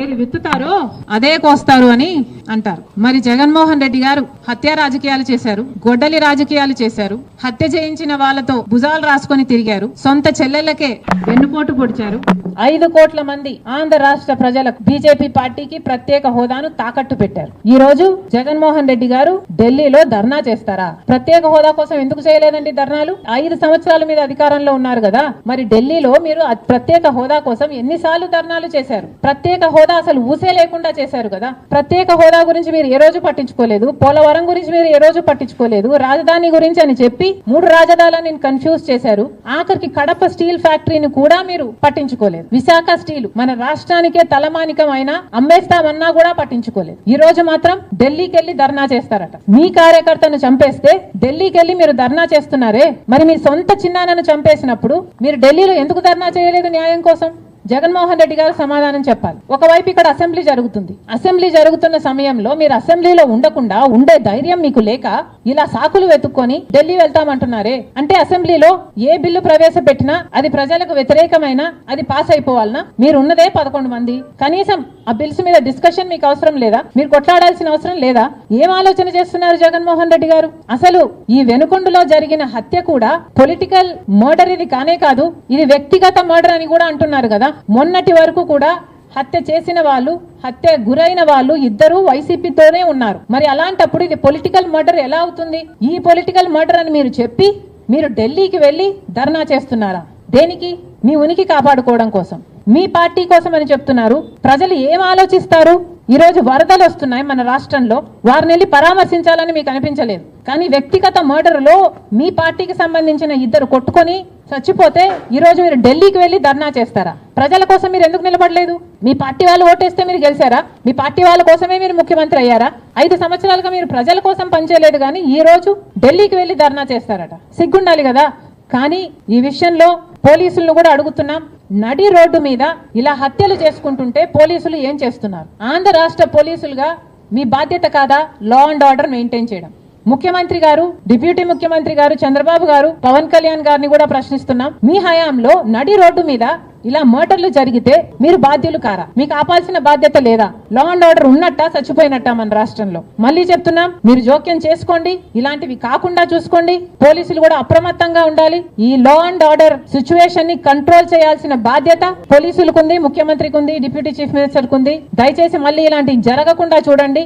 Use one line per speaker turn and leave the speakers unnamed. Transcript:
ఏది విత్తుతారో అదే కోస్తారు అని అంటారు. మరి జగన్మోహన్ రెడ్డి గారు హత్య రాజకీయాలు చేశారు, గొడ్డలి రాజకీయాలు చేశారు, హత్య చేయించిన వాళ్ళతో భుజాలు రాసుకొని తిరిగారు, సొంత చెల్లెళ్లకే వెన్నుపోటు పొడిచారు. 5 కోట్ల మంది ఆంధ్ర రాష్ట్ర ప్రజలకు బీజేపీ పార్టీకి ప్రత్యేక హోదాను తాకట్టు పెట్టారు. ఈ రోజు జగన్మోహన్ రెడ్డి గారు ఢిల్లీలో ధర్నా చేస్తారా? ప్రత్యేక హోదా కోసం ఎందుకు చేయలేదండి ధర్నాలు? 5 సంవత్సరాల మీద అధికారంలో ఉన్నారు కదా, మరి ఢిల్లీలో మీరు ప్రత్యేక హోదా కోసం ఎన్నిసార్లు ధర్నాలు చేశారు? ప్రత్యేక హోదా అసలు ఊసే లేకుండా చేశారు కదా. ప్రత్యేక హోదా గురించి మీరు ఏ రోజు పట్టించుకోలేదు, పోలవరం గురించి మీరు ఏ రోజు పట్టించుకోలేదు, రాజధాని గురించి అని చెప్పి 3 రాజధానులను కన్ఫ్యూజ్ చేశారు. ఆఖరికి కడప స్టీల్ ఫ్యాక్టరీని కూడా మీరు పట్టించుకోలేదు. విశాఖ స్టీల్ మన రాష్ట్రానికే తలమానికం అయినా అమ్మేస్తామన్నా కూడా పట్టించుకోలేదు. ఈ రోజు మాత్రం ఢిల్లీకి వెళ్లి ధర్నా చేస్తారట. మీ కార్యకర్తను చంపేస్తే ఢిల్లీకి వెళ్లి మీరు ధర్నా చేస్తున్నారే, మరి మీ సొంత చిన్నాన్నను చంపేసినప్పుడు మీరు ఢిల్లీలో ఎందుకు ధర్నా చేయలేదు న్యాయం కోసం? జగన్మోహన్ రెడ్డి గారు సమాధానం చెప్పాలి. ఒకవైపు ఇక్కడ అసెంబ్లీ జరుగుతుంది, అసెంబ్లీ జరుగుతున్న సమయంలో మీరు అసెంబ్లీలో ఉండకుండా ఉండే ధైర్యం మీకు లేక ఇలా సాకులు వెతుక్కొని ఢిల్లీ వెళ్తామంటున్నారే, అంటే అసెంబ్లీలో ఏ బిల్లు ప్రవేశపెట్టినా అది ప్రజలకు వ్యతిరేకమైన అది పాస్ అయిపోవాలనా? మీరు ఉన్నదే 11 మంది, కనీసం ఆ బిల్స్ మీద డిస్కషన్ మీకు అవసరం లేదా? మీరు కొట్లాడాల్సిన అవసరం లేదా? ఏం ఆలోచన చేస్తున్నారు జగన్మోహన్ రెడ్డి గారు? అసలు ఈ వెనుకొండలో జరిగిన హత్య కూడా పొలిటికల్ మర్డర్ ఇది కానే కాదు, ఇది వ్యక్తిగత మర్డర్ అని కూడా అంటున్నారు కదా. మొన్నటి వరకు కూడా హత్య చేసిన వాళ్ళు, హత్య గురైన వాళ్ళు ఇద్దరు వైసీపీతోనే ఉన్నారు. మరి అలాంటప్పుడు ఇది పొలిటికల్ మర్డర్ ఎలా అవుతుంది? ఈ పొలిటికల్ మర్డర్ అని మీరు చెప్పి మీరు ఢిల్లీకి వెళ్లి ధర్నా చేస్తున్నారా? దేనికి? మీ ఉనికి కాపాడుకోవడం కోసం, మీ పార్టీ కోసం అని చెప్తున్నారు. ప్రజలు ఏం ఆలోచిస్తారు? ఈ రోజు వరదలు వస్తున్నాయి మన రాష్ట్రంలో, వారిని వెళ్ళి పరామర్శించాలని మీకు అనిపించలేదు, కానీ వ్యక్తిగత మర్డర్లో మీ పార్టీకి సంబంధించిన ఇద్దరు కొట్టుకొని చచ్చిపోతే ఈ రోజు మీరు ఢిల్లీకి వెళ్లి ధర్నా చేస్తారా? ప్రజల కోసం మీరు ఎందుకు నిలబడలేదు? మీ పార్టీ వాళ్ళు ఓటేస్తే మీరు గెలిచారా? మీ పార్టీ వాళ్ళ కోసమే మీరు ముఖ్యమంత్రి అయ్యారా? 5 సంవత్సరాలుగా మీరు ప్రజల కోసం పనిచేయలేదు, కానీ ఈ రోజు ఢిల్లీకి వెళ్లి ధర్నా చేస్తారట. సిగ్గుండాలి కదా. కానీ ఈ విషయంలో పోలీసులను కూడా అడుగుతున్నాం, నడి రోడ్డు మీద ఇలా హత్యలు చేసుకుంటుంటే పోలీసులు ఏం చేస్తున్నారు? ఆంధ్ర రాష్ట్ర పోలీసులుగా మీ బాధ్యత కాదా లా అండ్ ఆర్డర్ మెయింటైన్ చేయడం? ముఖ్యమంత్రి గారు, డిప్యూటీ ముఖ్యమంత్రి గారు చంద్రబాబు గారు, పవన్ కళ్యాణ్ గారిని కూడా ప్రశ్నిస్తున్నాం, మీ హయాంలో నడి రోడ్డు మీద ఇలా మర్డర్లు జరిగితే మీరు బాధ్యులు కారా? మీకు ఆపాల్సిన బాధ్యత లేదా? లా అండ్ ఆర్డర్ ఉన్నట్టా చచ్చిపోయినట్టా మన రాష్ట్రంలో? మళ్ళీ చెప్తున్నాం, మీరు జోక్యం చేసుకోండి, ఇలాంటివి కాకుండా చూసుకోండి. పోలీసులు కూడా అప్రమత్తంగా ఉండాలి. ఈ లా అండ్ ఆర్డర్ సిచ్యువేషన్ ని కంట్రోల్ చేయాల్సిన బాధ్యత పోలీసులకు ఉంది, ముఖ్యమంత్రికి ఉంది, డిప్యూటీ చీఫ్ మినిస్టర్ కు ఉంది. దయచేసి మళ్ళీ ఇలాంటివి జరగకుండా చూడండి.